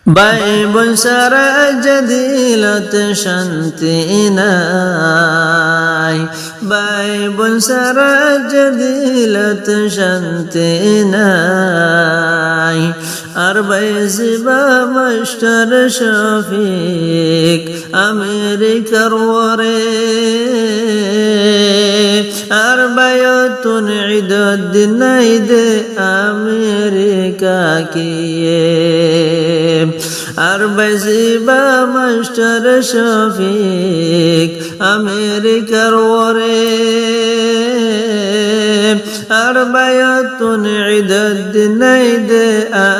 ভাই বোন সারা জদিলত শান্তি নাই, ভাই বোন সারা জদিলত শান্তি নাই। আর ভাই জিবা মাস্টার শফিক আমেরিকার ওরে, আর বায়তুন ঈদুদ্দিন নাইদে আমেরিকা কিয়ে। আর বাজিবা মাস্টার শফিক আমেরিকার ওরে, আর বায়তুন ঈদুদ্দিন নাইদে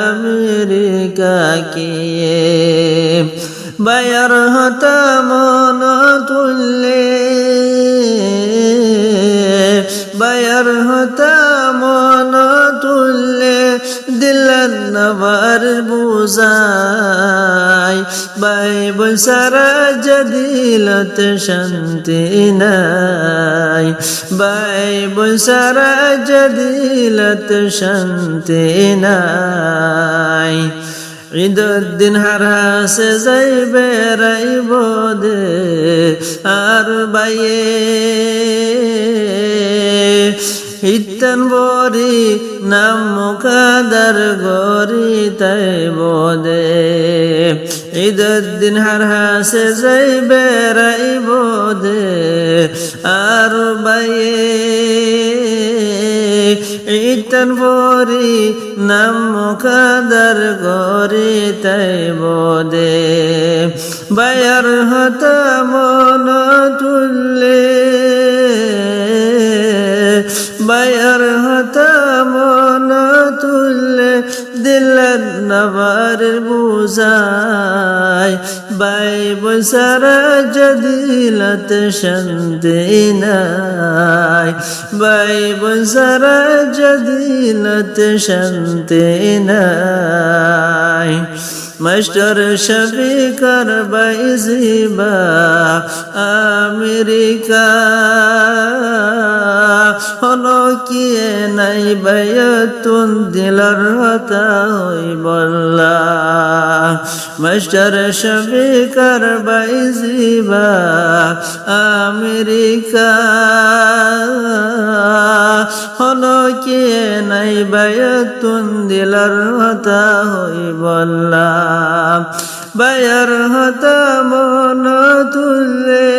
আমেরিকা কিয়ে। বায়ার হতা মন তুললে, বায়ার হতা মন তুললে দিলেন নবার বুঝাই। ভাই বোন সারা জদিলত শান্তি নাই, ভাই বোন সারা জদিলত শান্তি নাই। ঈদুদ্দিন হারাসে যাইবে রাইব দে আর বাইয়ে, ইত্তান বরি নাম মুকাদার গরি তাই বোদে। ঈদুদ্দিন হারাসে যাইবে রাইব দে আর বাইয়ে, ইত্তান বরি নাম মুকাদার গরি তাই বোদে। বায়ার হতা মন তুললে, বায়ার হতা মন তুললে দিলেন নবার বুঝাই। ভাই বোন সারা জদিলত শান্তি নাই, ভাই বোন সারা জদিলত শান্তি নাই। মাস্টার শফিক আর ভাই জিবা আমেরিকা, হলো কিয়ে নাই বায়তুন দিলার হতা হই বল্লা। মাস্টার শফিক আর ভাই জিবা আমেরিকা, হলো কিয়ে নাই বায়তুন দিলার হতা হই বল্লা। বায়ার হতা মন তুললে,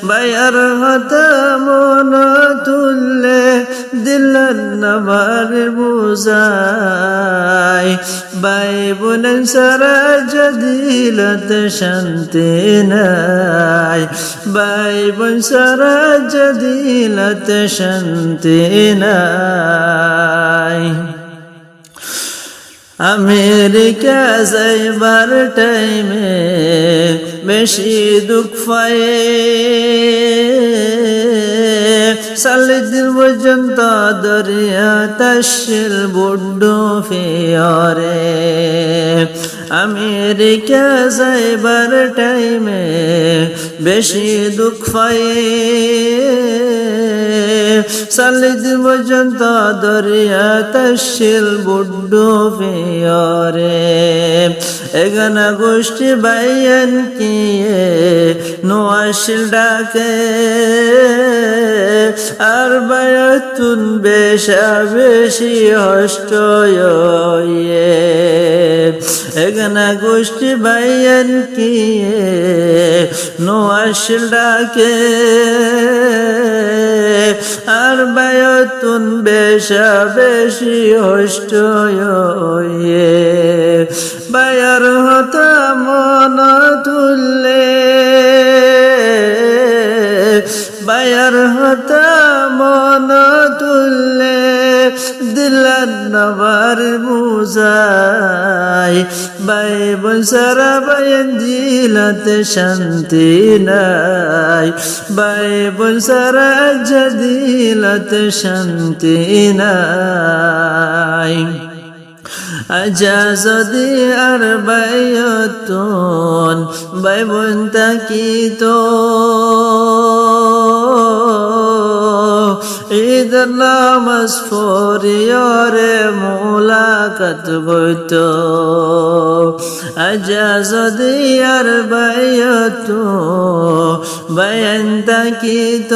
বায়ার হতা মন তুললে দিলেন নবার বুঝাই। ভাই বোন সারা জদিলত শান্তি নাই, ভাই বোন সারা জদিলত শান্তি নাই। আমেরিকা যাইবার টাইমে বেশি দুঃখ পায়ে, 40 দিন পর্যন্ত দরিয়া তাশিল বুড্ড ফিয়রে। আমেরিকা যাইবার টাইমে বেশি দুঃখ পায়ে, 40 দিন পর্যন্ত দরিয়া তাশিল বুড্ড ফিয়রে। এগানা গোষ্ঠী বাইয়ান কিয়ে নোয়াশিল ডাকে, আর বায়তুন বেশা বেশি হষ্ট ইয়ে। এগানা গোষ্ঠী বাইয়ান কিয়ে নোয়াশিল ডাকে, আর বায়তুন বেশা বেশি হষ্ট ইয়ে। বায়ার হতা মন তুললে, বায়ার হতা মন তুললে দিলেন নবার বুঝাই। ভাই বোন সারা বায়ান দিলত শান্তি নাই, ভাই বোন সারা জদিলত শান্তি নাই। আজা যদি আর বায়তুন ভাই বোন তাকিত, ঈদ নামাজ পড়িয়রে মোলাকাত গইত আজা যদি আর বাইয়ত বায়ান তাকিত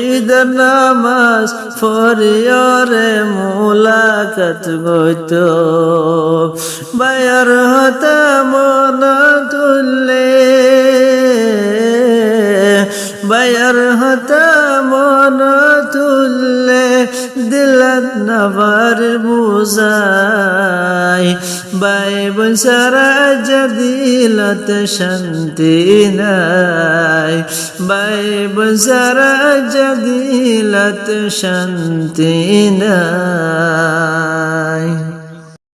ঈদ নামাজ পড়িয়রে মোলাকাত গইত বায়ার হতা মন তুললে বায়ার হতা মন তুললে দিলত নবার বুঝাই বাই বোন সারা দিলত শান্তি নাই বাই বোন সারা দিলত শান্তি নাই